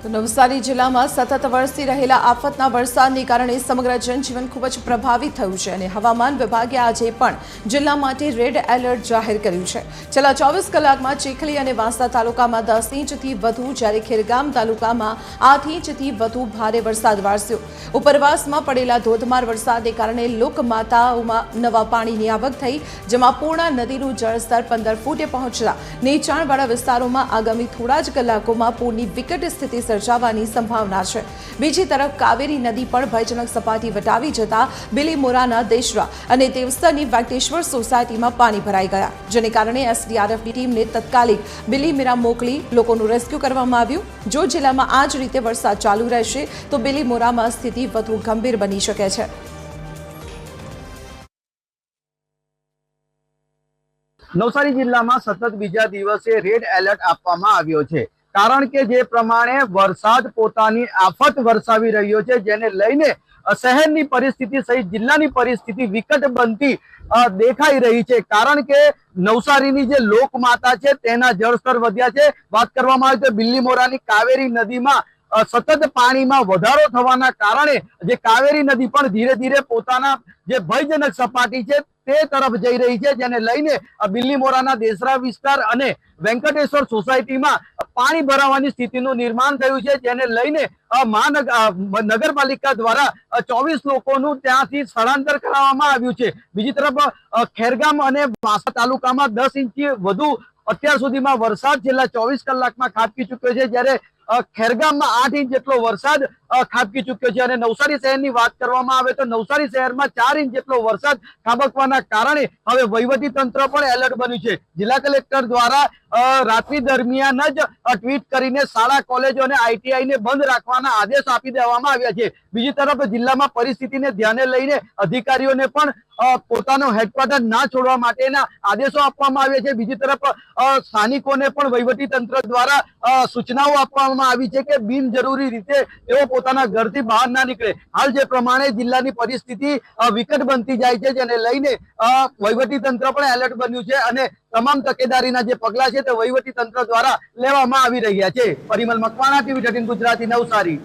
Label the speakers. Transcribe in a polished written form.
Speaker 1: તો નવસારી જિલ્લામાં સતત વરસી રહેલા આફતના વરસાદને કારણે સમગ્ર જનજીવન ખૂબ જ પ્રભાવિત થયું છે અને હવામાન વિભાગે આજે પણ જિલ્લા માટે રેડ એલર્ટ જાહેર કર્યું છે। છેલ્લા 24 કલાકમાં ચીખલી અને વાંસદા તાલુકામાં 10 ઇંચથી વધુ જ્યારે ખેરગામ તાલુકામાં 8 ઇંચથી વધુ ભારે વરસાદ વરસ્યો। ઉપરવાસમાં પડેલા ધોધમાર વરસાદને કારણે લોકમાતાઓમાં નવા પાણીની આવક થઈ, જેમાં પૂર્ણા નદીનું જળસ્તર 15 ફૂટે પહોંચતા નીચાણવાળા વિસ્તારોમાં આગામી થોડા જ કલાકોમાં પૂરની વિકટ સ્થિતિ સર્જાવાની સંભાવના છે। બીજી તરફ કાવેરી નદી પણ ભયજનક સપાટી વટાવી જતા બિલીમોરાના દેશરા અને દેવસ્તરની વેંકટેશ્વર સોસાયટીમાં પાણી ભરાઈ ગયા, જેને કારણે એસડીઆરએફની ટીમને તત્કાલિક બિલીમોરા મોકલી લોકોનું રેસ્ક્યુ કરવામાં આવ્યું। જો જિલ્લામાં આ જ રીતે વરસાદ ચાલુ રહેશે તો બિલીમોરામાં સ્થિતિ વધુ ગંભીર બની શકે છે।
Speaker 2: નવસારી જિલ્લામાં સતત બીજા દિવસે રેડ એલર્ટ આપવામાં આવ્યો છે, કારણ કે જે પ્રમાણે વરસાદ પોતાની આફત વરસાવી રહ્યો છે, જેને લઈને શહેરની પરિસ્થિતિ સહિત જિલ્લાની પરિસ્થિતિ વિકટ બનતી દેખાઈ રહી છે। કારણ કે નવસારીની જે લોકમાતા છે તેના જળસ્તર વધ્યા છે। વાત કરવામાં આવે તો બિલીમોરાની કાવેરી નદીમાં સતત પાણીમાં વધારો થવાના કારણે જે કાવેરી નદી પણ ધીરે ધીરે પોતાના જે ભયજનક સપાટી છે તે તરફ જઈ રહી છે, જેને લઈને બિલીમોરાના દેસરા વિસ્તાર અને વેંકટેશ્વર સોસાયટીમાં પાણી ભરાવાની સ્થિતિનું નિર્માણ થયું છે, જેને લઈને નગરપાલિકા દ્વારા 24 લોકોનું ત્યાંથી સ્થળાંતર કરવામાં આવ્યું છે। બીજી તરફ ખેરગામ અને વાંસદા તાલુકામાં 10 ઇંચથી વધુ અત્યાર સુધીમાં વરસાદ છેલ્લા 24 કલાકમાં ખાબકી ચૂક્યો છે, જ્યારે ખેરગામમાં 8 ઇંચ જેટલો વરસાદ ખાબકી ચૂક્યો છે। અને નવસારી શહેરની વાત કરવામાં આવે તો નવસારી શહેરમાં 4 ઇંચ જેટલો વરસાદ ખાબકવાના કારણે હવે વહીવટી તંત્ર પણ એલર્ટ બન્યું છે। જિલ્લા કલેક્ટર દ્વારા રાત્રિ દરમિયાન જ ટ્વીટ કરીને શાળા, કોલેજો અને આઈટીઆઈ ને બંધ રાખવાના આદેશ આપી દેવામાં આવ્યા છે। બીજી તરફ જિલ્લામાં પરિસ્થિતિને ધ્યાને લઈને અધિકારીઓને પણ પોતાનો હેડક્વાર્ટર ના છોડવા માટેના આદેશો આપવામાં આવ્યા છે। બીજી તરફ સ્થાનિકોને પણ વહીવટી તંત્ર દ્વારા સૂચનાઓ આપવામાં આવી છે કે બિનજરૂરી રીતે તેઓ પોતાના ઘરથી બહાર ના નીકળે। હાલ જે પ્રમાણે જિલ્લાની પરિસ્થિતિ વિકટ બનતી જાય છે, જેને લઈને વહીવટી તંત્ર પણ એલર્ટ બન્યું છે અને તમામ તકેદારીના જે પગલા છે તે વહીવટી તંત્ર દ્વારા લેવામાં આવી રહ્યા છે। પરિમલ મકવાણા, TV 13 ગુજરાતી, નવસારી।